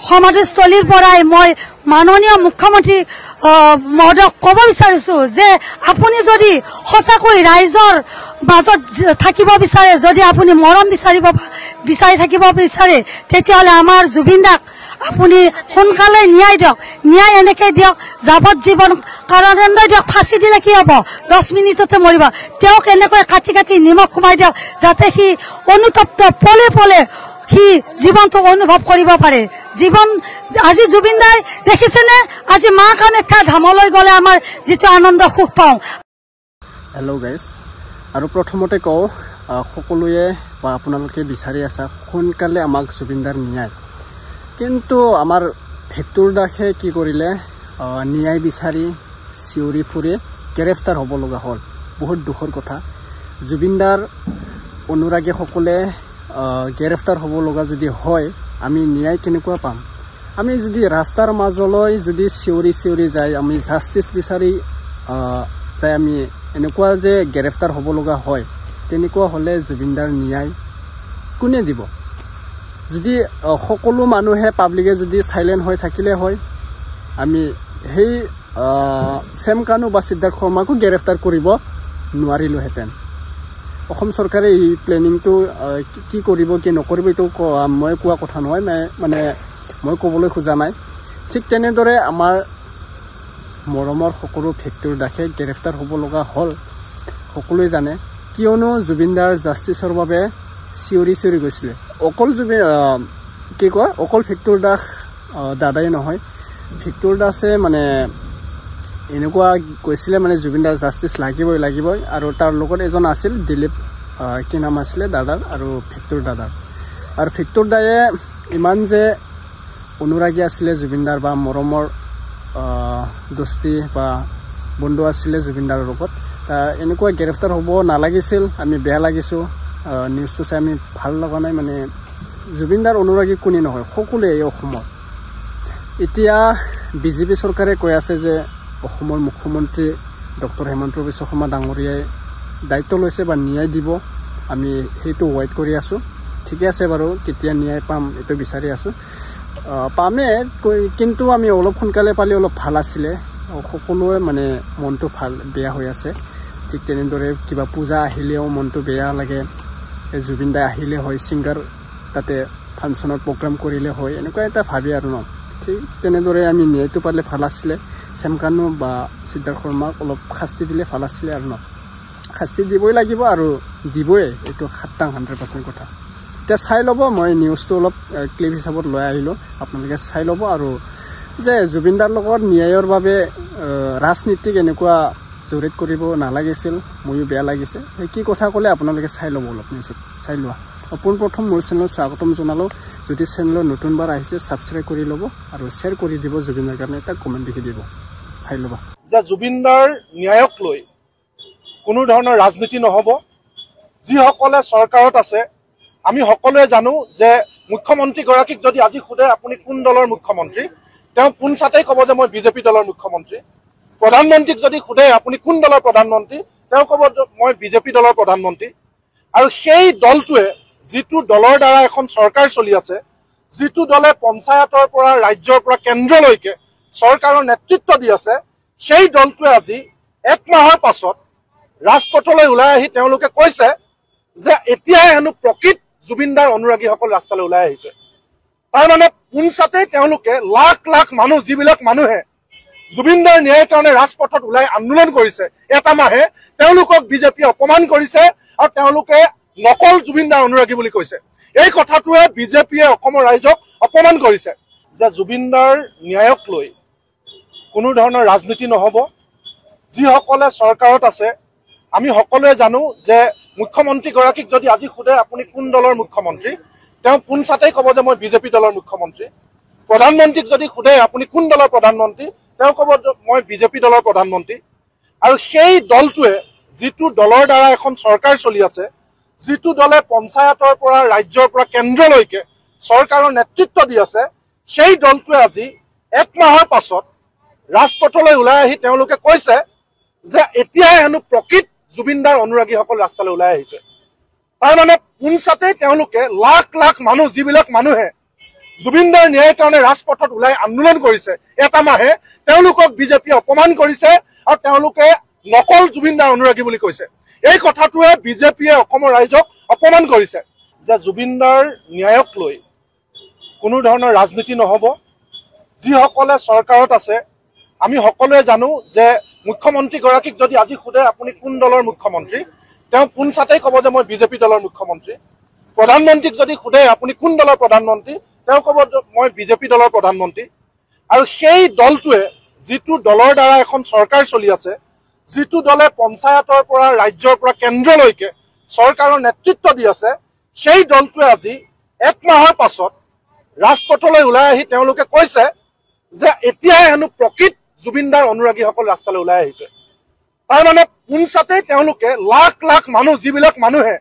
সমাধিস্থলীৰ পৰাই মই মাননীয় মুখ্যমন্ত্ৰী মহোদয়ক ক'ব বিচাৰিছোঁ যে আপুনি যদি সঁচাকৈ ৰাইজৰ মাজত থাকিব বিচাৰে, যদি আপুনি মৰম বিচাৰি থাকিব বিচাৰে, তেতিয়াহ'লে আমাৰ জুবিন দাক আপুনি সোনকালে ন্যায় দিয়ক। ন্যায় এনেকৈ দিয়ক, যাৱজ্জীৱন কাৰাদণ্ড দিয়ক। ফাঁচি দিলে কি হ'ব, 10 মিনিটতে মৰিব। তেওঁক এনেকৈ কাটি কাটি নিমখ সোমাই দিয়ক, যাতে সি অনুতপ্ত পলে পলে সি জীৱনটো অনুভৱ কৰিব পাৰে। আজি জুবিন দাই দেখিছেনে, আজি মা কামাখ্যা ধামলৈ গ'লে আমাৰ যিটো আনন্দ সুখ পাওঁ। হেল্ল' গাইজ, আৰু প্ৰথমতে কওঁ, সকলোৱে বা আপোনালোকে বিচাৰি আছা সোনকালে আমাক জুবিন দাৰ ন্যায়। কিন্তু আমাৰ ভিক্টৰ দাসে কি কৰিলে, ন্যায় বিচাৰি চিঞৰি ফুৰি গ্ৰেপ্তাৰ হ'ব লগা হ'ল। বহুত দুখৰ কথা। জুবিন দাৰ অনুৰাগীসকলে গ্ৰেপ্তাৰ হ'ব লগা যদি হয়, আমি ন্যায় কেনেকুৱা পাম? আমি যদি ৰাস্তাৰ মাজলৈ যদি চিঞৰি চিঞৰি যায়, আমি জাষ্টিচ বিচাৰি যায়, আমি এনেকুৱা যে গ্ৰেপ্তাৰ হ'ব লগা হয়, তেনেকুৱা হ'লে জুবিন দাৰ ন্যায় কোনে দিব? যদি সকলো মানুহে পাব্লিকে যদি চাইলেণ্ট হৈ থাকিলে হয়, আমি সেই চেম কানু বা সিদ্ধাৰ্থ শৰ্মাকো গ্ৰেপ্তাৰ কৰিব নোৱাৰিলোহেঁতেন। অসম চৰকাৰে এই প্লেনিংটো কি কৰিব কি নকৰিব এইটো মই কোৱা কথা নহয়, মানে মই ক'বলৈ খোজা নাই। ঠিক তেনেদৰে আমাৰ মৰমৰ সকলো ভিক্টৰ দাসে গ্ৰেপ্তাৰ হ'ব লগা হ'ল, সকলোৱে জানে। কিয়নো জুবিন দাৰ জাষ্টিছৰ বাবে চিঞৰি চিঞৰি গৈছিলে। অকল অকল ভিক্টৰ দাস দাদাই নহয়, ভিক্টৰ দাসে মানে এনেকুৱা কৈছিলে মানে জুবিন দাৰ জাষ্টিছ লাগিবই। আৰু তাৰ লগত এজন আছিল দিলীপ, কি নাম আছিলে দাদাৰ, আৰু ভিক্টৰ দাদাৰ। আৰু ভিক্টৰ দায়ে ইমান যে অনুৰাগী আছিলে জুবিন দাৰ, বা মৰমৰ দোস্তি বা বন্ধু আছিলে জুবিন দাৰ লগত, এনেকুৱা গ্ৰেপ্তাৰ হ'ব নালাগিছিল। আমি বেয়া লাগিছোঁ, নিউজটো চাই আমি ভাল লগা নাই। মানে জুবিন দাৰ অনুৰাগী কোনে নহয়, সকলোৱে এই অসমত। এতিয়া বিজেপি চৰকাৰে কৈ আছে যে অসমৰ মুখ্যমন্ত্ৰী ডক্টৰ হিমন্ত বিশ্ব শৰ্মা ডাঙৰীয়াই দায়িত্ব লৈছে বা ন্যায় দিব। আমি সেইটো ৱেইট কৰি আছোঁ। ঠিকে আছে বাৰু, কেতিয়া ন্যায় পাম এইটো বিচাৰি আছোঁ। পামে, কিন্তু আমি অলপ সোনকালে পালে অলপ ভাল আছিলে। সকলোৱে মানে মনটো বেয়া হৈ আছে। ঠিক তেনেদৰে কিবা পূজা আহিলেও মনটো বেয়া লাগে। জুবিন দাই আহিলে হয়, ছিংগাৰ তাতে ফাংচনত প্ৰগ্ৰাম কৰিলে হয়, এনেকুৱা এটা ভাবি আৰু ন। ঠিক তেনেদৰে আমি ন্যায়টো পালে ভাল আছিলে। চেম কানু বা সিদ্ধাৰ্থ শৰ্মাক অলপ শাস্তি দিলে ভাল আছিলে আৰু ন। শাস্তি দিবই লাগিব আৰু দিবই, এইটো 100% কথা। এতিয়া চাই ল'ব, মই নিউজটো অলপ ক্লিপ হিচাপত লৈ আহিলোঁ, আপোনালোকে চাই ল'ব। আৰু যে জুবিন দাৰ লগত ন্যায়ৰ বাবে ৰাজনীতিক এনেকুৱা জড়িত কৰিব নালাগিছিল, ময়ো বেয়া লাগিছে। সেই কি কথা ক'লে আপোনালোকে চাই ল'ব, অলপ নিউজত চাই লোৱা। পোনপ্ৰথম মোৰ চেনেলত স্বাগতম জনালোঁ। যদি চেনেলত নতুনবাৰ আহিছে ছাবস্ক্ৰাইব কৰি ল'ব আৰু শ্বেয়াৰ কৰি দিব। জুবিনৰ কাৰণে এটা কমেণ্ট লিখি দিব, চাই ল'বা। যে জুবিনদাৰ ন্যায়ক লৈ কোনো ধৰণৰ ৰাজনীতি নহ'ব। যিসকলে চৰকাৰত আছে, আমি সকলোৱে জানো যে মুখ্যমন্ত্ৰীগৰাকীক যদি আজি সোধে আপুনি কোন দলৰ মুখ্যমন্ত্ৰী, তেওঁ পোনচাতেই ক'ব যে মই বিজেপি দলৰ মুখ্যমন্ত্ৰী। প্ৰধানমন্ত্ৰীক যদি সোধে আপুনি কোন দলৰ প্ৰধানমন্ত্ৰী, তেওঁ ক'ব মই বিজেপি দলৰ প্ৰধানমন্ত্ৰী। আৰু সেই দলটোৱে, যিটো দলৰ দ্বাৰা এখন চৰকাৰ চলি আছে, যিটো দলে পঞ্চায়তৰ পৰা ৰাজ্যৰ পৰা কেন্দ্ৰলৈকে চৰকাৰৰ নেতৃত্ব দি আছে, সেই দলটোৱে আজি 1 মাহৰ পাছত ৰাজপথলৈ ওলাই আহি তেওঁলোকে কৈছে যে এতিয়াই হেনো প্ৰকৃত জুবিনদাৰ অনুৰাগীসকল ৰাস্তালৈ ওলাই আহিছে। তাৰমানে পোনচাতেই তেওঁলোকে লাখ লাখ মানুহ, যিবিলাক মানুহে জুবিনদাৰ ন্যায়ৰ কাৰণে ৰাজপথত ওলাই আন্দোলন কৰিছে, এটা মাহে তেওঁলোকক বিজেপিয়ে অপমান কৰিছে আৰু তেওঁলোকে নকল জুবিনদাৰ অনুৰাগী বুলি কৈছে। এই কথাটোৱে বিজেপিয়ে অসমৰ ৰাইজক অপমান কৰিছে। যে জুবিনদাৰ ন্যায়ক লৈ কোনো ধৰণৰ ৰাজনীতি নহ'ব। যিসকলে চৰকাৰত আছে, আমি সকলোৱে জানো যে মুখ্যমন্ত্ৰীগৰাকীক যদি আজি সোধে আপুনি কোন দলৰ মুখ্যমন্ত্ৰী, তেওঁ পোনচাতেই ক'ব যে মই বিজেপি দলৰ মুখ্যমন্ত্ৰী। প্ৰধানমন্ত্ৰীক যদি সোধে আপুনি কোন দলৰ প্ৰধানমন্ত্ৰী, তেওঁ ক'ব মই বিজেপি দলৰ প্ৰধানমন্ত্ৰী। আৰু সেই দলটোৱে, যিটো দলৰ দ্বাৰা এখন চৰকাৰ চলি আছে, যিটো দলে পঞ্চায়তৰ পৰা ৰাজ্যৰ পৰা কেন্দ্ৰলৈকে চৰকাৰৰ নেতৃত্ব দি আছে, সেই দলটোৱে আজি 1 মাহৰ পাছত ৰাজপথলৈ ওলাই আহি তেওঁলোকে কৈছে যে এতিয়াই হেনো প্ৰকৃত জুবিনদাৰ অনুৰাগীসকল ৰাস্তালৈ ওলাই আহিছে। তাৰমানে পোনচাতেই তেওঁলোকে লাখ লাখ মানুহ, যিবিলাক মানুহে জুবিনদাৰ ন্যায়ৰ কাৰণে ৰাজপথত ওলাই আন্দোলন কৰিছে এটা মাহে তেওঁলোকক বিজেপিয়ে অপমান কৰিছে আৰু তেওঁলোকে নকল জুবিনদাৰ অনুৰাগী বুলি কৈছে এই কথাটোৱে বিজেপিয়ে অসমৰ ৰাইজক অপমান কৰিছে যে জুবিনদাৰ ন্যায়ক লৈ কোনো ধৰণৰ ৰাজনীতি নহব যিসকলে চৰকাৰত আছে আমি সকলোৱে জানো যে মুখ্যমন্ত্ৰী গৰাকীক যদি আজি খুদে আপুনি কোন দলৰ মুখ্যমন্ত্ৰী তেওঁ কোন ছাতেই ক'ব যে মই বিজেপি দলৰ মুখ্যমন্ত্ৰী প্ৰধানমন্ত্ৰীক যদি খুদে আপুনি কোন দলৰ প্ৰধানমন্ত্ৰী তেওঁ ক'ব মই বিজেপি দলৰ প্ৰধানমন্ত্ৰী আৰু সেই দলটোৱে যিটো দলৰ দ্বাৰা এখন চৰকাৰ চলি আছে যিটো দলে পঞ্চায়তৰ পৰা ৰাজ্যৰ পৰা কেন্দ্ৰলৈকে চৰকাৰৰ নেতৃত্ব দি আছে সেই দলটোৱে আজি এক মাহৰ পাছত ৰাজপথলৈ ওলাই আহি তেওঁলোকে কৈছে যে এতিয়াই হেনো প্ৰকৃত জুবিনদাৰ অনুৰাগীসকল ৰাস্তালৈ ওলাই আহিছে তাৰ মানে পুনচাতে তেওঁলোকে লাখ লাখ মানুহ যিবিলাক মানুহে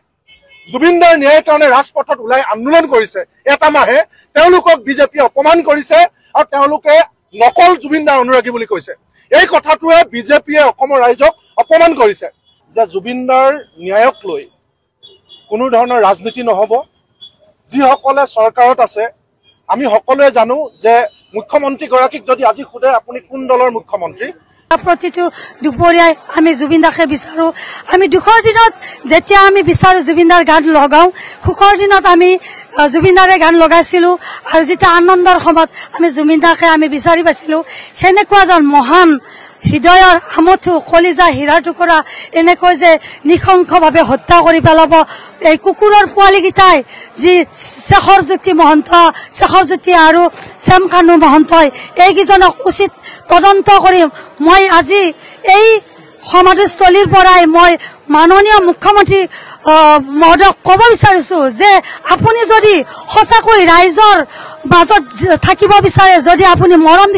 জুবিনদাৰ ন্যায়ৰ কাৰণে ৰাজপথত ওলাই আন্দোলন কৰিছে এটা মাহে তেওঁলোকক বিজেপিয়ে অপমান কৰিছে আৰু তেওঁলোকে নকল জুবিনদাৰ অনুৰাগী বুলি কৈছে এই কথাটোৱে বিজেপিয়ে অসমৰ ৰাইজক অপমান কৰিছে যে জুবিনদাৰ ন্যায়ক লৈ কোনো ধৰণৰ ৰাজনীতি নহব যিসকলে চৰকাৰত আছে আমি সকলোৱে জানো যে মুখ্যমন্ত্ৰী গৰাকীক যদি আজি খুদে আপুনি কোন দলৰ মুখ্যমন্ত্ৰী প্ৰতিটো দুপৰীয়াই আমি জুবিনদাকে বিচাৰো আমি দুখৰ দিনত যেতিয়া আমি বিচাৰো জুবিনদাৰ গান লগাও সুখৰ দিনত আমি জুবিনদাৰে গান লগাইছিলো আৰু যেতিয়া আনন্দৰ সময়ত আমি জুবিনদাকে আমি বিচাৰি পাইছিলো সেনেকুৱা যেন মহান হৃদয়ৰ আমঠু কলিজা হীৰাৰ টুকুৰা এনেকৈ যে নিশংসভাৱে হত্যা কৰি পেলাব এই কুকুৰৰ পোৱালীকেইটাই যি শেখৰজ্যোতি মহন্ত শেখৰজ্যোতি আৰু শ্যামকানু মহন্তই এইকেইজনক উচিত তদন্ত কৰি মই আজি এই সমাধিস্থলীৰ পৰাই মই মাননীয় মুখ্যমন্ত্ৰী মহোদয়ক ক'ব বিচাৰিছো যে আপুনি যদি সঁচাকৈ ৰাইজৰ মাজত থাকিব বিচাৰে যদি আপুনি মৰম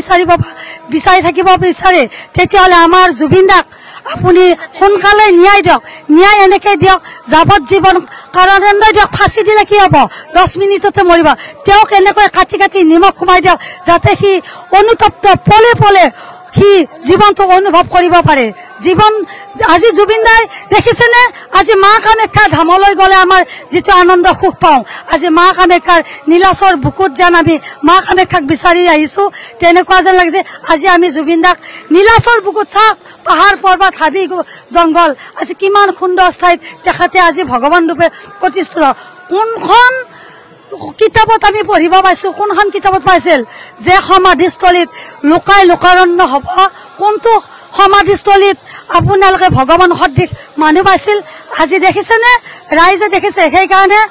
বিচাৰি থাকিব বিচাৰে তেতিয়াহ'লে আমাৰ জুবিনদাক আপুনি সোনকালে ন্যায় দিয়ক ন্যায় এনেকৈ দিয়ক যাৱজ্জীৱন কাৰাদণ্ড দিয়ক ফাঁচি দিলে কি হ'ব 10 মিনিটতে মৰিব তেওঁক এনেকৈ কাটি কাটি নিমখ সোমাই দিয়ক যাতে সি অনুতপ্ত পলে পলে সি জীৱনটো অনুভৱ কৰিব পাৰে জীৱন আজি জুবিনদাই দেখিছেনে আজি মা কামাখ্যা ধামলৈ গ'লে আমাৰ যিটো আনন্দ সুখ পাওঁ আজি মা কামাখ্যাৰ নীলাচৰ বুকুত যেন আমি মা কামাখ্যাক বিচাৰি আহিছো তেনেকুৱা যেন লাগিছে আজি আমি জুবিনদাক নীলাচৰ বুকুত চাওক পাহাৰ পৰ্বত হাবি জংঘল আজি কিমান সুন্দৰ ঠাইত তেখেতে আজি ভগৱান ৰূপে প্ৰতিষ্ঠিত কোনখন কিতাপত আমি পঢ়িব পাইছো কোনখন কিতাপত পাইছিল যে সমাধিস্থলীত লোকাই লোকাৰণ্য হ'ব কোনটো সমাধিস্থলীত আপোনালোকে ভগৱান সদৃশ মানুহ পাইছিল আজি দেখিছেনে ৰাইজে দেখিছে সেইকাৰণে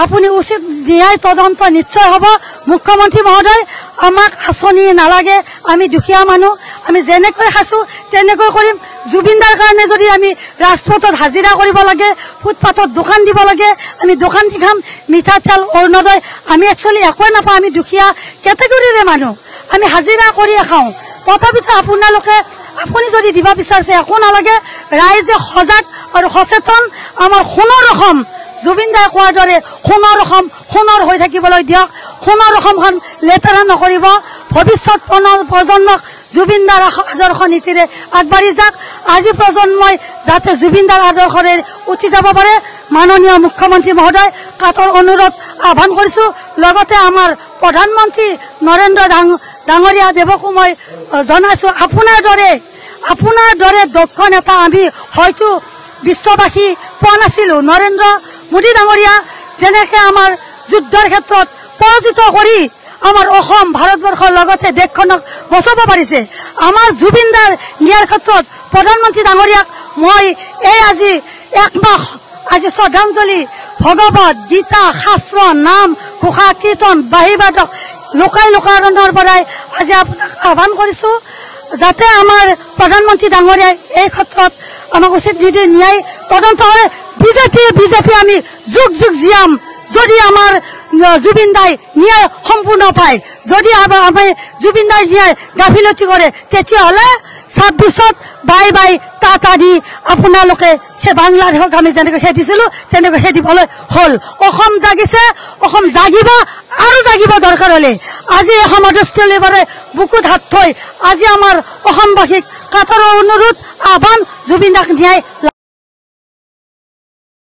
আপুনি উচিত ন্যায় তদন্ত নিশ্চয় হ'ব মুখ্যমন্ত্ৰী মহোদয় আমাক আঁচনি নালাগে আমি দুখীয়া মানুহ আমি যেনেকৈ খাইছো তেনেকৈ কৰিম জুবিনদাৰ কাৰণে যদি আমি ৰাজপথত হাজিৰা কৰিব লাগে ফুটপাথত দোকান দিব লাগে আমি দোকান দি খাম মিঠাতেল অৰুণোদয় আমি একচুৱেলি একোৱে নাপাওঁ আমি দুখীয়া কেটেগৰীৰে মানুহ আমি হাজিৰা কৰিয়ে খাওঁ তথাপিতো আপোনালোকে আপুনি যদি দিব বিচাৰিছে একো নালাগে ৰাইজে সজাগ আৰু সচেতন আমাৰ সোণৰ অসম জুবিনদাই কোৱাৰ দৰে সোণৰ অসম সোণৰ হৈ থাকিবলৈ দিয়ক সোণৰ অসমখন লেতেৰা নকৰিব ভৱিষ্যত প্ৰজন্মক জুবিনদাৰ আদৰ্শ নীতিৰে আগবাঢ়ি যাওক আজি প্ৰজন্মই যাতে জুবিনদাৰ আদৰ্শৰে উঠি যাব পাৰে মাননীয় মুখ্যমন্ত্ৰী মহোদয় কাতৰ অনুৰোধ আহ্বান কৰিছো লগতে আমাৰ প্ৰধানমন্ত্ৰী নৰেন্দ্ৰ ডাঙৰীয়া দেৱকো মই জনাইছো আপোনাৰ দৰে দক্ষ নেতা আমি হয়তো বিশ্ববাসী পোৱা নাছিলো নৰেন্দ্ৰ মোদী ডাঙৰীয়া যেনেকৈ আমাৰ যুদ্ধৰ ক্ষেত্ৰত পৰাজিত কৰি আমাৰ অসম ভাৰতবৰ্ষৰ লগতে দেশখনক বচাব পাৰিছে আমাৰ জুবিনদাৰ ন্যায়ৰ ক্ষেত্ৰত প্ৰধানমন্ত্ৰী ডাঙৰীয়াক মই এই আজি একমাহ আজি শ্ৰদ্ধাঞ্জলি ভগৱত গীতা শাস্ত্ৰ নাম ঘোষা কীৰ্তন বাহিবাদক লোকাই লোকাৰণ্যৰ পৰাই আজি আপোনাক আহ্বান কৰিছো যাতে আমাৰ প্ৰধানমন্ত্ৰী ডাঙৰীয়াই এই ক্ষেত্ৰত আমাক উচিত যদি ন্যায় তদন্ত কৰে বিজেপি আমি যুগ যুগ জীয়াম যদি আমাৰ জুবিনদাই ন্যায় সম্পূৰ্ণ পায় যদি আমি জুবিনদাই ন্যায় গাফিলতি কৰে তেতিয়াহ'লে 26ত বাই বাই টাটা দি আপোনালোকে সেই বাংলাদেশক আমি যেনেকৈ খেদিছিলো তেনেকৈ খেদিবলৈ হ'ল অসম জাগিছে অসম জাগিব আৰু জাগিব দৰকাৰ হ'লে আজি এই সমাধিস্থলীৰ পৰা বুকুত হাত থৈ আজি আমাৰ অসমবাসীক কাতৰ অনুৰোধ আহ্বান জুবিনদাক ন্যায়